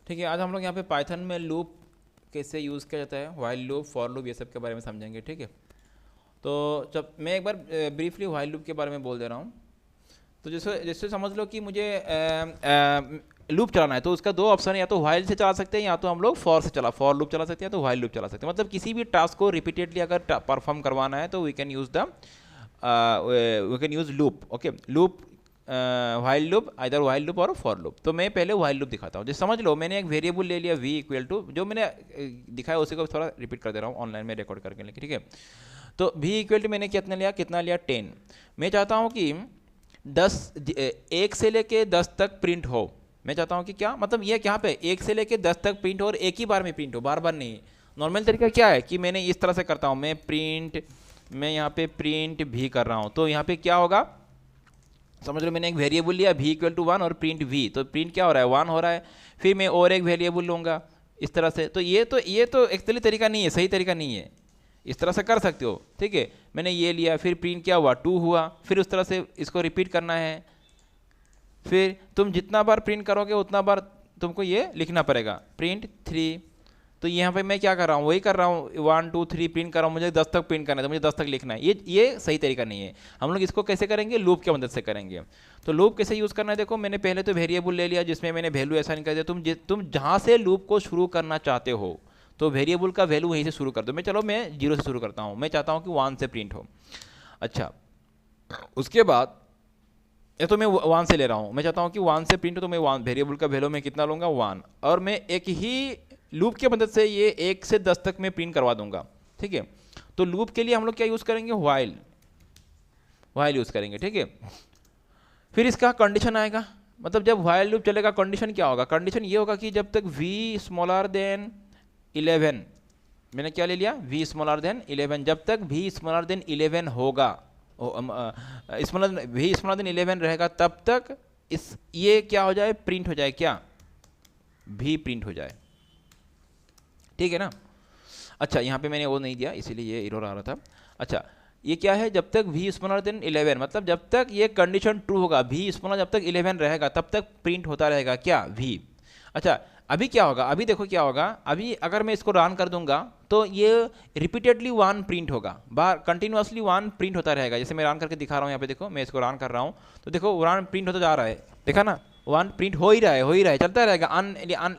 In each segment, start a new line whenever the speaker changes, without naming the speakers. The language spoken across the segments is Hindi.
ठीक है, आज हम लोग यहाँ पे पाइथन में लूप कैसे यूज़ किया जाता है, व्हाइल लूप, फॉर लूप, ये सब के बारे में समझेंगे। ठीक है, तो जब मैं एक बार ब्रीफली व्हाइल लूप के बारे में बोल दे रहा हूँ। तो जैसे जैसे समझ लो कि मुझे लूप चलाना है, तो उसका दो ऑप्शन है, या तो व्हाइल से चला सकते हैं या तो हम लोग फॉर लूप चला सकते हैं, तो व्हाइल लूप चला सकते हैं। मतलब किसी भी टास्क को रिपीटेडली अगर परफॉर्म करवाना है तो we can use loop. Okay, loop, while loop, either while loop और फॉर लूप। तो मैं पहले व्हाइल लूप दिखाता हूँ। जैसे समझ लो मैंने एक वेरिएबल ले लिया v इक्वल टू, जो मैंने दिखाया उसी को थोड़ा रिपीट कर दे रहा हूँ ऑनलाइन में रिकॉर्ड करके लेके। ठीक है, तो v इक्वल टू मैंने कितना लिया 10। मैं चाहता हूँ कि 1 से लेके 10 तक प्रिंट हो। मैं चाहता हूँ कि क्या मतलब ये यहाँ पे 1 से लेके 10 तक प्रिंट हो और एक ही बार में प्रिंट हो, बार बार नहीं। नॉर्मल तरीका क्या है कि मैंने इस तरह से करता हूँ, मैं यहाँ पे प्रिंट भी कर रहा हूँ। तो यहाँ पे क्या होगा, समझ लो मैंने एक वेरिएबल लिया v इक्वल टू 1 और प्रिंट v, तो प्रिंट क्या हो रहा है 1 हो रहा है। फिर मैं और एक वेरिएबल लूँगा इस तरह से। तो ये तो एक्चुअली तरीका नहीं है, सही तरीका नहीं है। इस तरह से कर सकते हो। ठीक है, मैंने ये लिया, फिर प्रिंट क्या हुआ 2 हुआ, फिर उस तरह से इसको रिपीट करना है। फिर तुम जितना बार प्रिंट करोगे उतना बार तुमको ये लिखना पड़ेगा प्रिंट 3। तो यहाँ पे मैं क्या कर रहा हूँ, वही कर रहा हूँ 1 2 3 प्रिंट कर रहा हूँ। मुझे 10 तक प्रिंट करना है तो मुझे 10 तक लिखना है। ये सही तरीका नहीं है। हम लोग इसको कैसे करेंगे, लूप की मदद से करेंगे। तो लूप कैसे यूज़ करना है, देखो मैंने पहले तो वेरिएबल ले लिया जिसमें मैंने वैल्यू असाइन कर दिया। तुम जहाँ से लूप को शुरू करना चाहते हो तो वेरिएबल का वैल्यू वहीं से शुरू कर दो। मैं 0 से शुरू करता हूँ। मैं चाहता हूँ कि 1 से प्रिंट हो। अच्छा, उसके बाद या तो मैं 1 से ले रहा हूँ, मैं चाहता हूँ कि 1 से प्रिंट हो, तो मैं 1 वेरिएबल का वैल्यू मैं कितना लूँगा 1, और मैं एक ही लूप की मदद से ये 1 से 10 तक मैं प्रिंट करवा दूंगा। ठीक है, तो लूप के लिए हम लोग क्या यूज़ करेंगे, व्हाइल यूज़ करेंगे। ठीक है, फिर इसका कंडीशन आएगा। मतलब जब व्हाइल लूप चलेगा कंडीशन क्या होगा, कंडीशन ये होगा कि जब तक v स्मॉलर देन 11, मैंने क्या ले लिया v स्मॉलर देन 11, जब तक v स्मॉलर देन 11 होगा, v स्मॉलर देन 11 रहेगा, तब तक ये क्या हो जाए, प्रिंट हो जाए, क्या v प्रिंट हो जाए। ठीक है ना। अच्छा, यहाँ पे मैंने वो नहीं दिया इसीलिए ये एरर आ रहा था। अच्छा, ये क्या है, जब तक v स्मॉलर देन 11, मतलब जब तक ये कंडीशन ट्रू होगा, v स्मॉलर जब तक 11 रहेगा तब तक प्रिंट होता रहेगा क्या, v। अच्छा, अभी क्या होगा, अभी देखो क्या होगा, अभी अगर मैं इसको रन कर दूंगा तो ये रिपीटेडली 1 प्रिंट होगा, बार कंटिन्यूसली 1 प्रिंट होता रहेगा। जैसे मैं रन करके दिखा रहा हूँ, यहाँ पे देखो मैं इसको रन कर रहा हूँ तो देखो 1 प्रिंट होता जा रहा है, देखा ना, 1 प्रिंट हो ही रहा है, चलता रहेगा।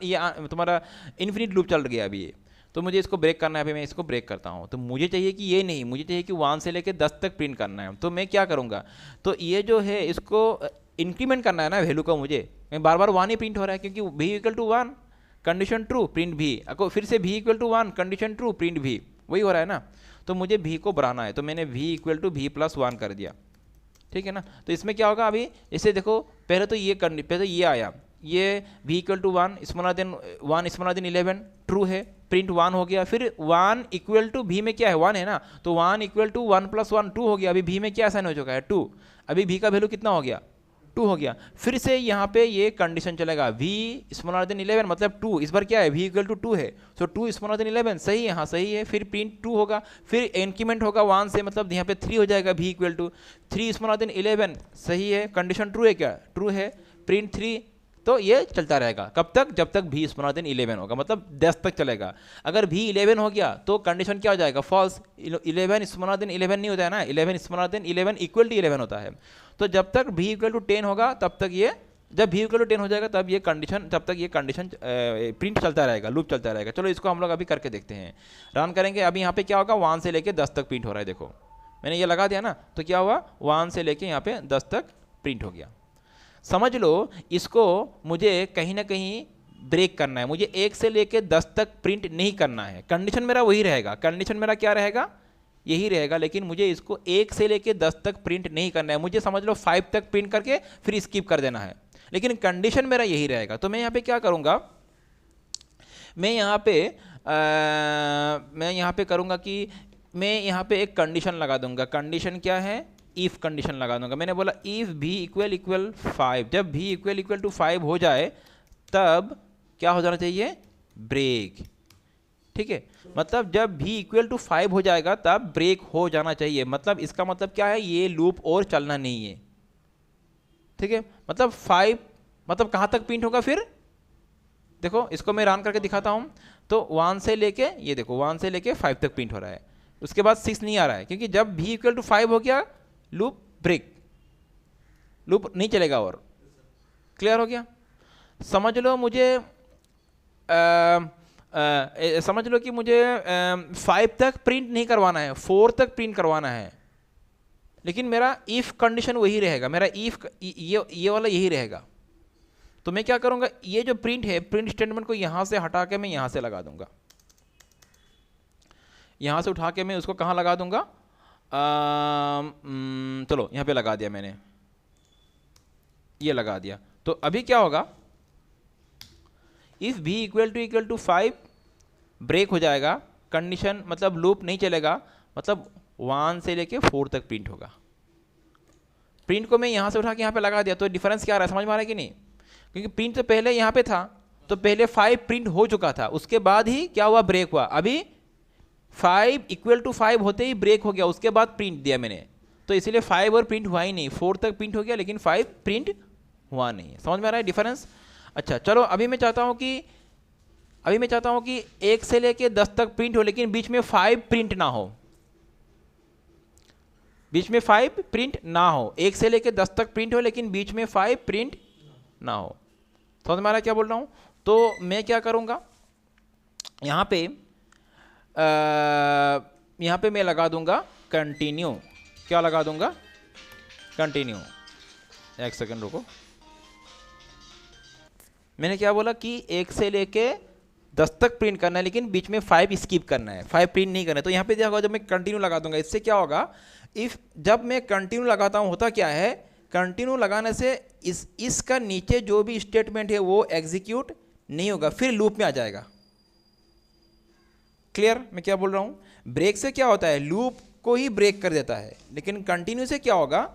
ये तुम्हारा इन्फिनिट लूप चल गया अभी ये। तो मुझे इसको ब्रेक करना है, अभी मैं इसको ब्रेक करता हूँ। तो मुझे चाहिए कि ये नहीं, मुझे चाहिए कि 1 से लेकर 10 तक प्रिंट करना है। तो मैं क्या करूँगा, तो ये जो है इसको इंक्रीमेंट करना है ना वैल्यू को मुझे। मैं बार बार 1 ही प्रिंट हो रहा है क्योंकि v equal to 1 condition true print भी, फिर से v equal to 1 condition true print भी, वही हो रहा है ना। तो मुझे v को बढ़ाना है, तो मैंने v equal to v plus 1 कर दिया। ठीक है ना। तो इसमें क्या होगा, अभी इसे देखो, पहले तो ये आया, ये v equal to 1 smaller than 11 true है, प्रिंट 1 हो गया। फिर 1 इक्वल टू v में क्या है, 1 है ना, तो 1 इक्वल टू 1 प्लस 1 2 हो गया। अभी v में क्या साइन हो चुका है 2, अभी v का वैल्यू कितना हो गया 2 हो गया। फिर से यहाँ पे ये कंडीशन चलेगा, v स्मॉलर देन 11 मतलब 2, इस बार क्या है v इक्वल टू 2 है, सो 2 स्मॉलर देन 11 सही है, हाँ सही है। फिर प्रिंट 2 होगा, फिर इंक्रीमेंट होगा 1 से, मतलब यहाँ पे 3 हो जाएगा, v equal to 3 smaller than 11 सही है, कंडीशन ट्रू है, क्या ट्रू है, प्रिंट 3। तो ये चलता रहेगा कब तक, जब तक v स्मॉलर देन 11 होगा, मतलब 10 तक चलेगा। अगर v 11 हो गया तो कंडीशन क्या हो जाएगा, फॉल्स। 11 स्मॉलर देन 11 नहीं होता है ना, 11 स्मॉलर देन 11 इक्वल टू 11 होता है। तो जब तक v इक्वल टू 10 होगा तब तक ये, जब v इक्वल टू 10 हो जाएगा तब तब तक ये कंडीशन प्रिंट चलता रहेगा, लूप चलता रहेगा। चलो इसको हम लोग अभी करके देखते हैं, रन करेंगे। अभी यहाँ पे क्या होगा, 1 से लेके 10 तक प्रिंट हो रहा है, देखो मैंने ये लगा दिया ना, तो क्या हुआ 1 से लेके यहाँ पे 10 तक प्रिंट हो गया। समझ लो इसको मुझे कहीं ना कहीं ब्रेक करना है, मुझे 1 से लेके 10 तक प्रिंट नहीं करना है, कंडीशन मेरा वही रहेगा, कंडीशन मेरा क्या रहेगा, यही रहेगा, लेकिन मुझे इसको 1 से लेके 10 तक प्रिंट नहीं करना है। मुझे समझ लो 5 तक प्रिंट करके फिर स्किप कर देना है, लेकिन कंडीशन मेरा यही रहेगा। तो मैं यहाँ पे क्या करूँगा, मैं यहाँ पे करूँगा कि मैं यहाँ पे एक कंडीशन लगा दूंगा। कंडीशन क्या है, इफ कंडीशन लगा दूंगा। मैंने बोला इफ v इक्वल 5, जब v इक्वल टू 5 हो जाए तब क्या हो जाना चाहिए, ब्रेक। ठीक है, मतलब जब v इक्वल टू 5 हो जाएगा तब ब्रेक हो जाना चाहिए। मतलब इसका मतलब क्या है, ये लूप और चलना नहीं है। ठीक है, मतलब 5 मतलब कहाँ तक प्रिंट होगा, फिर देखो इसको मैं रन करके दिखाता हूँ। तो 1 से लेके ये देखो 1 से लेके 5 तक प्रिंट हो रहा है, उसके बाद 6 नहीं आ रहा है, क्योंकि जब v इक्वल टू 5 हो गया लूप ब्रेक, लूप नहीं चलेगा। और क्लियर हो गया? समझ लो मुझे समझ लो कि मुझे 5 तक प्रिंट नहीं करवाना है, 4 तक प्रिंट करवाना है, लेकिन मेरा इफ कंडीशन वही रहेगा, मेरा इफ ये वाला यही रहेगा। तो मैं क्या करूंगा, ये जो प्रिंट है, प्रिंट स्टेटमेंट को यहां से हटा के मैं यहां से लगा दूंगा, यहां से उठा के मैं उसको कहां लगा दूंगा, चलो यहां पे लगा दिया मैंने, ये लगा दिया। तो अभी क्या होगा, if v equal to 5 break हो जाएगा कंडीशन, मतलब लूप नहीं चलेगा, मतलब 1 से लेके 4 तक प्रिंट होगा। प्रिंट को मैं यहां से उठा के यहां पे लगा दिया, तो डिफरेंस क्या आ रहा है, समझ में आ रहा है कि नहीं? क्योंकि प्रिंट तो पहले यहां पे था, तो पहले 5 प्रिंट हो चुका था, उसके बाद ही क्या हुआ, ब्रेक हुआ। अभी 5 इक्वल टू 5 होते ही ब्रेक हो गया, उसके बाद प्रिंट दिया मैंने, तो इसलिए 5 और प्रिंट हुआ ही नहीं, 4 तक प्रिंट हो गया लेकिन 5 प्रिंट हुआ नहीं है। समझ में आ रहा है डिफरेंस? अच्छा चलो, अभी मैं चाहता हूं कि 1 से लेके 10 तक प्रिंट हो, लेकिन बीच में 5 प्रिंट ना हो, बीच में 5 प्रिंट ना हो। 1 से लेके 10 तक प्रिंट हो लेकिन बीच में 5 प्रिंट ना हो। समझ में आ रहा है क्या बोल रहा हूं? तो मैं क्या करूंगा, यहां पे मैं लगा दूंगा कंटिन्यू। क्या लगा दूंगा? कंटिन्यू। एक सेकंड रुको, मैंने क्या बोला कि 1 से लेके 10 तक प्रिंट करना है, लेकिन बीच में 5 स्किप करना है, 5 प्रिंट नहीं करना है। तो यहाँ पे क्या होगा, जब मैं कंटिन्यू लगा दूंगा, इससे क्या होगा, जब मैं कंटिन्यू लगाता हूँ, होता क्या है, कंटिन्यू लगाने से इसका नीचे जो भी स्टेटमेंट है वो एग्जीक्यूट नहीं होगा, फिर लूप में आ जाएगा। क्लियर मैं क्या बोल रहा हूँ? ब्रेक से क्या होता है, लूप को ही ब्रेक कर देता है, लेकिन कंटिन्यू से क्या होगा,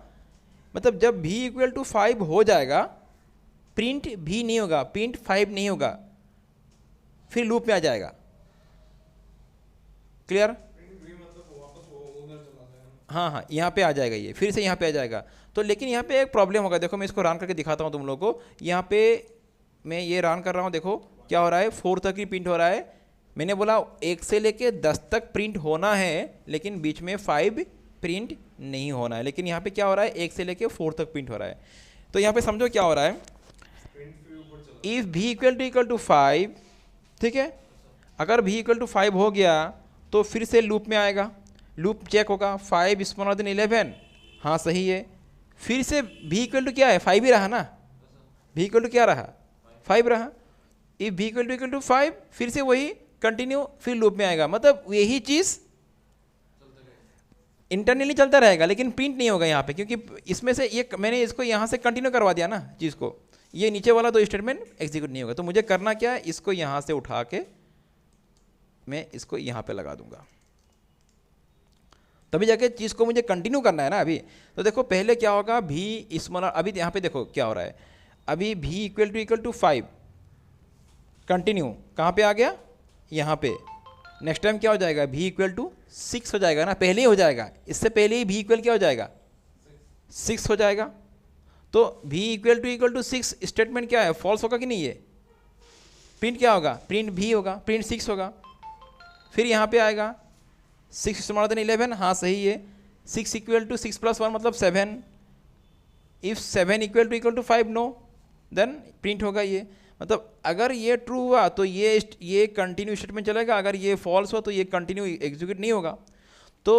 मतलब जब v इक्वल टू 5 हो जाएगा, प्रिंट भी नहीं होगा, प्रिंट 5 नहीं होगा, फिर लूप में आ जाएगा। क्लियर? हाँ हाँ, यहाँ पे आ जाएगा, ये फिर से यहाँ पे आ जाएगा। तो लेकिन यहाँ पे एक प्रॉब्लम होगा, देखो मैं इसको रन करके दिखाता हूँ तुम लोगों को। यहाँ पे मैं ये रन कर रहा हूँ, देखो क्या हो रहा है, 4 तक ही प्रिंट हो रहा है। मैंने बोला 1 से लेके 10 तक प्रिंट होना है, लेकिन बीच में 5 प्रिंट नहीं होना है, लेकिन यहाँ पे क्या हो रहा है, 1 से लेके 4 तक प्रिंट हो रहा है। तो यहाँ पे समझो क्या हो रहा है, इफ v इक्वल टू 5, ठीक है, अगर v इक्वल टू 5 हो गया तो फिर से लूप में आएगा, लूप चेक होगा, 5 स्मॉलर देन 11, हाँ सही है, फिर से v इक्वल टू क्या है, 5 ही रहा ना, v इक्वल टू क्या रहा, 5 रहा। इफ v इक्वल टू 5, फिर से वही कंटिन्यू, फिर लूप में आएगा, मतलब यही चीज़ इंटरनली चलता रहेगा, लेकिन प्रिंट नहीं होगा यहाँ पे, क्योंकि इसमें से ये मैंने इसको यहाँ से कंटिन्यू करवा दिया ना चीज़ को, ये नीचे वाला तो स्टेटमेंट एग्जीक्यूट नहीं होगा। तो मुझे करना क्या है, इसको यहाँ से उठा के मैं इसको यहाँ पे लगा दूंगा, तभी जाके चीज़ को मुझे कंटिन्यू करना है ना। अभी तो देखो पहले क्या होगा, v स्मॉलर, अभी यहाँ पे देखो क्या हो रहा है, अभी v इक्वल टू 5 कंटिन्यू कहाँ पे आ गया, यहाँ पे। नेक्स्ट टाइम क्या हो जाएगा, v इक्वल टू 6 हो जाएगा ना, पहले ही हो जाएगा, इससे पहले ही v इक्वल क्या हो जाएगा, 6 हो जाएगा। तो v इक्वल टू 6 स्टेटमेंट क्या है, फॉल्स होगा कि नहीं, ये प्रिंट क्या होगा, प्रिंट v होगा, प्रिंट 6 होगा। फिर यहाँ पे आएगा 6 स्मॉलर देन 11, हाँ सही है, 6 इक्वल टू 6 प्लस 1 मतलब 7, if 7 equal to 5 no, then print होगा ये। मतलब अगर ये ट्रू हुआ तो ये कंटिन्यू स्टेटमेंट चलेगा, अगर ये फॉल्स हुआ तो ये कंटिन्यू एग्जीक्यूट नहीं होगा। तो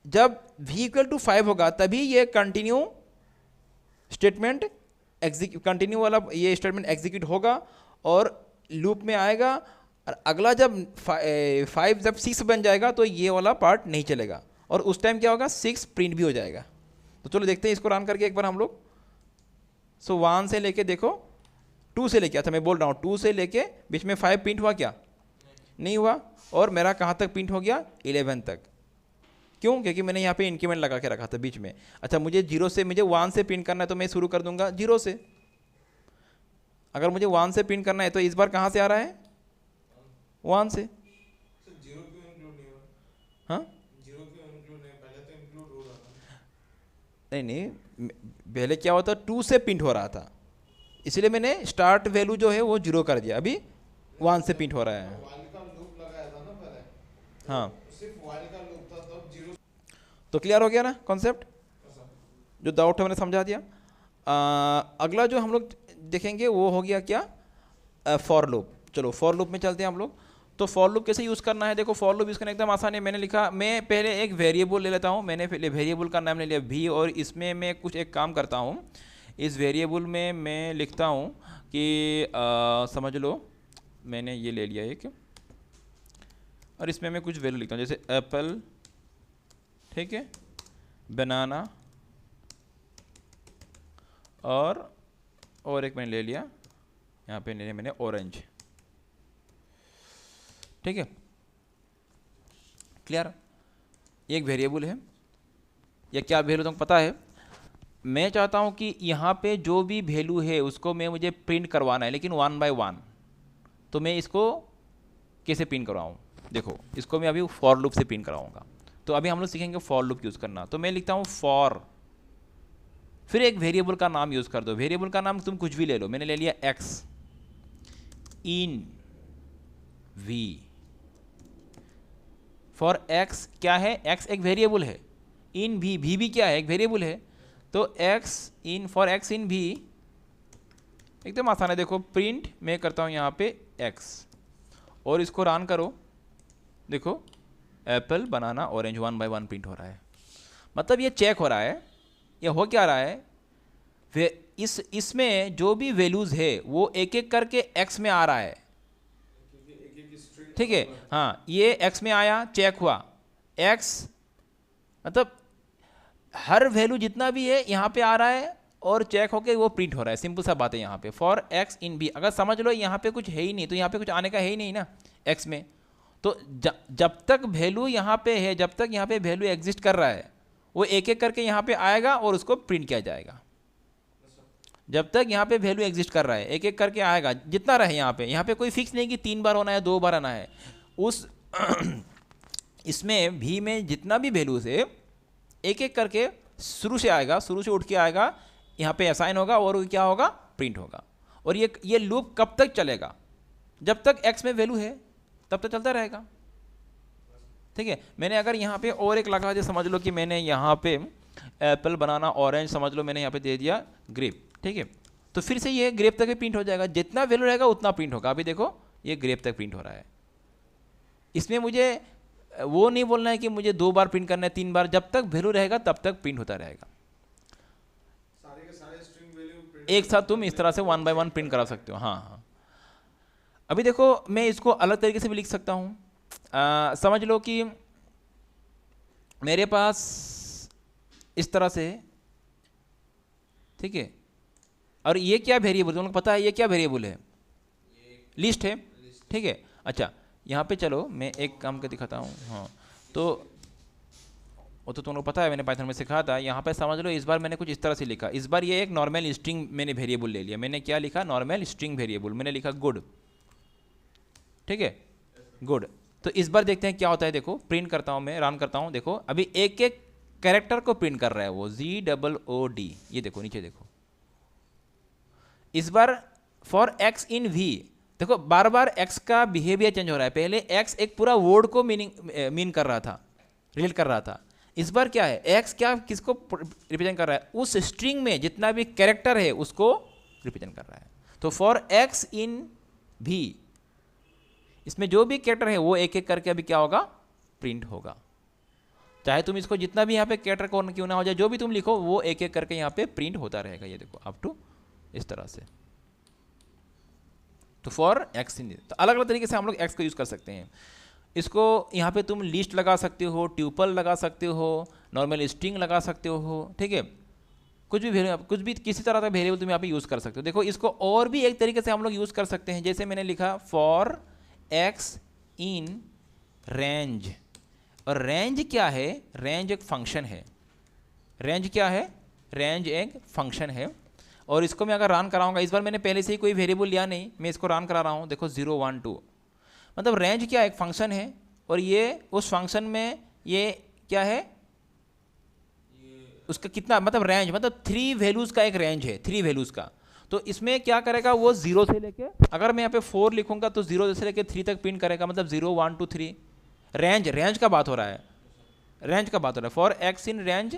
जब v इक्वल टू 5 होगा तभी ये कंटिन्यू स्टेटमेंट कंटिन्यू वाला ये स्टेटमेंट एग्जीक्यूट होगा और लूप में आएगा। और अगला जब 5 जब 6 बन जाएगा तो ये वाला पार्ट नहीं चलेगा, और उस टाइम क्या होगा, 6 प्रिंट भी हो जाएगा। तो चलो देखते हैं इसको रन करके एक बार हम लोग। सो 1 से लेके देखो 2 से लेके, अच्छा मैं बोल रहा हूँ 2 से लेके बीच में 5 प्रिंट हुआ क्या, नहीं हुआ, और मेरा कहाँ तक प्रिंट हो गया, 11 तक। क्यों? क्योंकि मैंने यहाँ पे इंक्रीमेंट लगा के रखा था बीच में। अच्छा मुझे 0 से, मुझे 1 से प्रिंट करना है तो मैं शुरू कर दूंगा 0 से। अगर मुझे 1 से प्रिंट करना है तो इस बार कहाँ से आ रहा है, 1 से। हाँ नहीं, पहले क्या होता, 2 से प्रिंट हो रहा था, इसलिए मैंने स्टार्ट वैल्यू जो है वो 0 कर दिया, अभी 1 से प्रिंट हो रहा है।
while का लूप लगाया था ना पहले,
हाँ,
सिर्फ while का लूप था तब जीरो।
तो क्लियर हो गया ना कॉन्सेप्ट, जो डाउट है मैंने समझा दिया। अगला जो हम लोग देखेंगे वो हो गया क्या, फॉर लूप। चलो फॉर लूप में चलते हैं हम लोग। तो फॉर लूप कैसे यूज़ करना है, देखो फॉर लूप यूज़ करना एकदम आसान है। मैंने लिखा, मैं पहले एक वेरिएबल ले लेता हूँ, मैंने पहले वेरिएबल का नाम ले लिया भी, और इसमें मैं कुछ एक काम करता हूँ, इस वेरिएबल में मैं लिखता हूँ कि समझ लो मैंने ये ले लिया एक, और इसमें मैं कुछ वैल्यू लिखता हूँ, जैसे एप्पल, ठीक है, बनाना, और एक मैंने ले लिया यहाँ पे ले लिया मैंने ऑरेंज, ठीक है, क्लियर। एक वेरिएबल है, या क्या वैल्यू तुमको पता है, मैं चाहता हूँ कि यहाँ पे जो भी वैल्यू है उसको मुझे प्रिंट करवाना है, लेकिन 1 बाय 1। तो मैं इसको कैसे प्रिंट करवाऊँ, देखो इसको मैं अभी फॉर लूप से प्रिंट कराऊंगा। तो अभी हम लोग सीखेंगे फॉर लूप यूज़ करना। तो मैं लिखता हूँ फॉर, फिर एक वेरिएबल का नाम यूज़ कर दो, वेरिएबल का नाम तुम कुछ भी ले लो, मैंने ले लिया x in v। For x क्या है, x एक वेरिएबल है, इन v, v भी क्या है, एक वेरिएबल है। तो x in, for x in v, एकदम आसान है, देखो प्रिंट मैं करता हूँ यहाँ पे x, और इसको रन करो, देखो एप्पल, बनाना, ऑरेंज 1 बाय 1 प्रिंट हो रहा है। मतलब ये चेक हो रहा है, ये हो क्या रहा है, वे इसमें जो भी वैल्यूज़ है वो एक एक करके x में आ रहा है, ठीक है। हाँ, ये x में आया, चेक हुआ, x मतलब हर वैल्यू जितना भी है यहाँ पे आ रहा है, और चेक होके वो प्रिंट हो रहा है। सिंपल सा बात है यहाँ पे, फॉर x इन b। अगर समझ लो यहाँ पे कुछ है ही नहीं, तो यहाँ पे कुछ आने का है ही नहीं ना x में। तो जब तक वैल्यू यहाँ पे है, जब तक यहाँ पे वैल्यू एग्जिस्ट कर रहा है, वो एक एक करके यहाँ पे आएगा और उसको प्रिंट किया जाएगा। जब तक यहाँ पे वैल्यू एग्जिस्ट कर रहा है, एक एक करके आएगा, जितना रहे यहाँ पे कोई फिक्स नहीं कि 3 बार होना है, 2 बार आना है। उस इसमें भी में जितना भी वैल्यूज है, एक एक करके शुरू से आएगा, शुरू से उठ के आएगा, यहाँ पे असाइन होगा, और क्या होगा, प्रिंट होगा। और ये लूप कब तक चलेगा, जब तक x में वैल्यू है तब तक चलता रहेगा, ठीक है। मैंने अगर यहाँ पे और एक लगा दिया, समझ लो कि मैंने यहाँ पे एप्पल, बनाना, ऑरेंज, समझ लो मैंने यहाँ पे दे दिया ग्रेप, ठीक है। तो फिर से ये ग्रेप तक प्रिंट हो जाएगा, जितना वैल्यू रहेगा उतना प्रिंट होगा। अभी देखो ये ग्रेप तक प्रिंट हो रहा है। इसमें मुझे वो नहीं बोलना है कि मुझे 2 बार प्रिंट करना है, 3 बार, जब तक वैल्यू रहेगा तब तक प्रिंट होता रहेगा।
सारे के सारे स्ट्रिंग वैल्यू
एक साथ तुम इस तरह से 1 बाय 1 प्रिंट करा सकते हो। हाँ हाँ, अभी देखो मैं इसको अलग तरीके से भी लिख सकता हूँ। समझ लो कि मेरे पास इस तरह से, ठीक है, और ये क्या वेरिएबल, तुम लोग पता है ये क्या वेरिएबल है, लिस्ट है, ठीक है। अच्छा, यहाँ पे चलो मैं एक काम कर दिखाता हूँ। हाँ, तो वो तो तुम लोग पता है, मैंने पाइथन में सिखा था। यहाँ पे समझ लो इस बार मैंने कुछ इस तरह से लिखा, इस बार ये एक नॉर्मल स्ट्रिंग मैंने वेरिएबल ले लिया। मैंने क्या लिखा, नॉर्मल स्ट्रिंग वेरिएबल, मैंने लिखा गुड, ठीक है, गुड। तो इस बार देखते हैं क्या होता है, देखो प्रिंट करता हूँ मैं, रन करता हूँ, देखो अभी एक एक कैरेक्टर को प्रिंट कर रहा है वो, ZOOD, ये देखो नीचे देखो। इस बार फॉर x इन v, देखो बार बार x का बिहेवियर चेंज हो रहा है। पहले x एक पूरा वर्ड को मीन कर रहा था, रिलेट कर रहा था। इस बार क्या है, x क्या किसको रिप्रेजेंट कर रहा है, उस स्ट्रिंग में जितना भी कैरेक्टर है उसको रिप्रेजेंट कर रहा है। तो फॉर x इन v, इसमें जो भी कैरेक्टर है वो एक एक करके अभी क्या होगा, प्रिंट होगा। चाहे तुम इसको जितना भी यहाँ पे कैरेक्टर को क्यों ना हो जाए, जो भी तुम लिखो वो एक एक करके यहाँ पे प्रिंट होता रहेगा। ये देखो अप टू इस तरह से। तो फॉर एक्स इन, तो अलग अलग तरीके से हम लोग एक्स का यूज़ कर सकते हैं। इसको यहाँ पे तुम लिस्ट लगा सकते हो, ट्यूपल लगा सकते हो, नॉर्मल स्ट्रिंग लगा सकते हो, ठीक है। कुछ भी वेरिएबल, कुछ भी किसी तरह का वेरिएबल तुम यहाँ पे यूज़ कर सकते हो। देखो इसको और भी एक तरीके से हम लोग यूज़ कर सकते हैं, जैसे मैंने लिखा फॉर एक्स इन रेंज। और रेंज क्या है, रेंज एक फंक्शन है। रेंज क्या है, रेंज एक फंक्शन है। और इसको मैं अगर रन कराऊंगा, इस बार मैंने पहले से ही कोई वेरिएबल लिया नहीं, मैं इसको रन करा रहा हूँ, देखो 0 1 2। मतलब रेंज क्या, एक फंक्शन है, और ये उस फंक्शन में ये क्या है, उसका कितना मतलब रेंज, मतलब 3 वैल्यूज़ का एक रेंज है, 3 वैल्यूज़ का। तो इसमें क्या करेगा वो 0 से लेके, अगर मैं यहाँ पे 4 लिखूंगा तो 0 से लेके 3 तक प्रिंट करेगा, मतलब 0 1 2 3। रेंज का बात हो रहा है, रेंज का बात हो रहा है। For x in range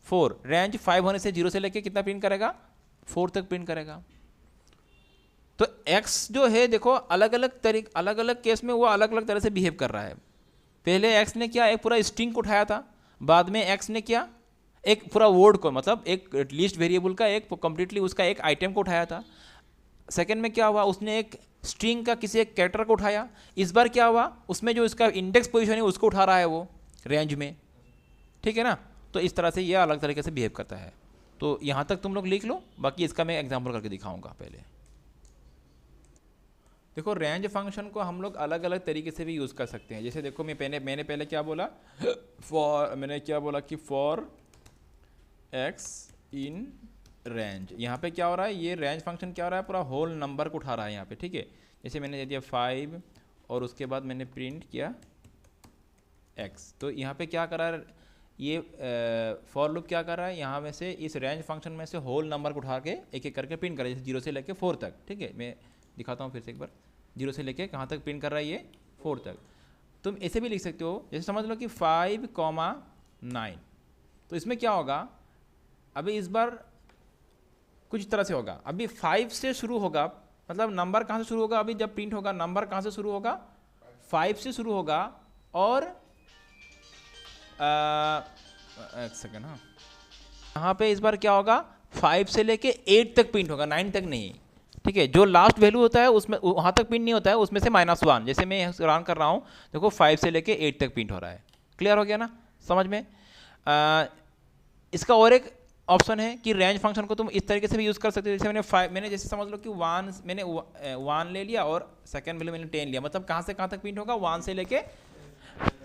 4, range 5 होने से 0 से लेके कितना प्रिंट करेगा, 4 तक प्रिंट करेगा। तो x जो है देखो अलग अलग केस में वो अलग अलग तरह से बिहेव कर रहा है। पहले x ने क्या एक पूरा स्ट्रिंग को उठाया था, बाद में x ने क्या एक पूरा वर्ड को, मतलब एक लिस्ट वेरिएबल का एक कंप्लीटली उसका एक आइटम को उठाया था। सेकंड में क्या हुआ, उसने एक स्ट्रिंग का किसी एक कैरेक्टर को उठाया। इस बार क्या हुआ, उसमें जो इसका इंडेक्स पोजीशन है उसको उठा रहा है वो रेंज में, ठीक है ना। तो इस तरह से ये अलग तरीके से बिहेव करता है। तो यहाँ तक तुम लोग लिख लो, बाकी इसका मैं एग्जाम्पल करके दिखाऊंगा। पहले देखो रेंज फंक्शन को हम लोग अलग अलग तरीके से भी यूज़ कर सकते हैं। जैसे देखो मैंने पहले क्या बोला, मैंने क्या बोला कि फॉर एक्स इन रेंज, यहाँ पे क्या हो रहा है, ये रेंज फंक्शन क्या हो रहा है, पूरा होल नंबर को उठा रहा है यहाँ पे, ठीक है। जैसे मैंने दे दिया 5 और उसके बाद मैंने प्रिंट किया x, तो यहाँ पे क्या कर रहा है ये फॉर लूप क्या कर रहा है, यहाँ में से इस रेंज फंक्शन में से होल नंबर को उठा के एक एक करके प्रिंट कर रहा है, जैसे 0 से लेके 4 तक, ठीक है। मैं दिखाता हूँ फिर से एक बार, 0 से लेके कहाँ तक प्रिंट कर रहा है ये 4 तक। तुम ऐसे भी लिख सकते हो, जैसे समझ लो कि 5,9। तो इसमें क्या होगा, अभी इस बार कुछ तरह से होगा, अभी 5 से शुरू होगा, मतलब नंबर कहाँ से शुरू होगा, अभी जब प्रिंट होगा नंबर कहाँ से शुरू होगा, 5 से शुरू होगा। और एक सेकेंड, हाँ, यहाँ पे इस बार क्या होगा 5 से लेके 8 तक प्रिंट होगा, 9 तक नहीं, ठीक है। जो लास्ट वैल्यू होता है उसमें वहाँ तक प्रिंट नहीं होता है, उसमें से -1, जैसे मैं रन कर रहा हूँ देखो 5 से लेके 8 तक प्रिंट हो रहा है। क्लियर हो गया ना समझ में। इसका और एक ऑप्शन है कि रेंज फंक्शन को तुम इस तरीके से भी यूज़ कर सकते हो। जैसे मैंने जैसे समझ लो कि 1 मैंने 1 ले लिया और सेकंड वैल्यू मैंने 10 लिया, मतलब कहाँ से कहाँ तक प्रिंट होगा, 1 से लेके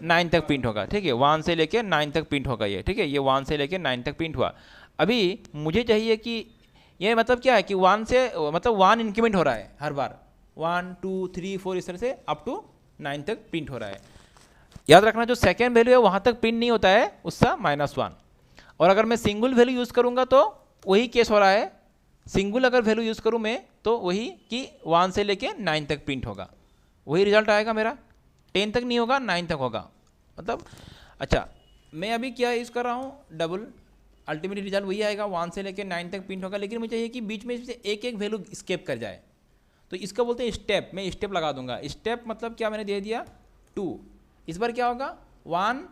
9 तक प्रिंट होगा, ठीक है। 1 से लेके 9 तक प्रिंट होगा ये, ठीक है। ये 1 से लेके 9 तक प्रिंट हुआ। अभी मुझे चाहिए कि ये मतलब क्या है कि 1 से मतलब 1 इंक्रीमेंट हो रहा है हर बार, 1 2 3 4 इस तरह से अप टू 9 तक प्रिंट हो रहा है। याद रखना जो सेकेंड वैल्यू है वहाँ तक प्रिंट नहीं होता है, उसका -1। और अगर मैं सिंगल वैल्यू यूज़ करूँगा तो वही केस हो रहा है, सिंगल अगर वैल्यू यूज़ करूँ मैं तो वही कि 1 से लेके 9 तक प्रिंट होगा, वही रिजल्ट आएगा मेरा। 10 तक नहीं होगा, 9 तक होगा, मतलब अच्छा मैं अभी क्या यूज़ कर रहा हूँ, डबल, अल्टीमेटली रिजल्ट वही आएगा, 1 से लेके 9 तक प्रिंट होगा। लेकिन मुझे चाहिए कि बीच में से एक एक वैल्यू स्केप कर जाए, तो इसका बोलते हैं स्टेप। मैं स्टेप लगा दूंगा। स्टेप मतलब क्या, मैंने दे दिया 2, इस बार क्या होगा 1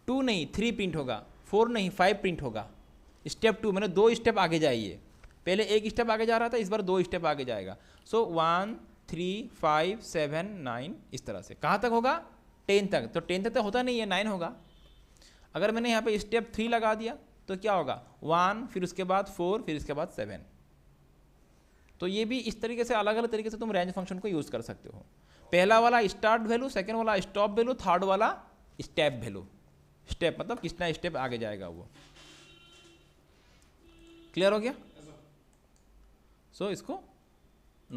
2 नहीं 3 प्रिंट होगा, 4 नहीं 5 प्रिंट होगा। स्टेप 2 मैंने 2 स्टेप आगे जाइए, पहले एक स्टेप आगे जा रहा था, इस बार 2 स्टेप आगे जाएगा। सो 1 3 5 7 9 इस तरह से कहाँ तक होगा, 10 तक। तो 10 तक तो होता नहीं है, 9 होगा। अगर मैंने यहाँ पे स्टेप 3 लगा दिया तो क्या होगा 1, फिर उसके बाद 4, फिर इसके बाद 7। तो ये भी इस तरीके से अलग अलग तरीके से तुम रेंज फंक्शन को यूज़ कर सकते हो। पहला वाला स्टार्ट वैल्यू, सेकेंड वाला स्टॉप वैल्यू, थर्ड वाला स्टेप वैल्यू। स्टेप मतलब कितना स्टेप आगे जाएगा वो। क्लियर हो गया। सो इसको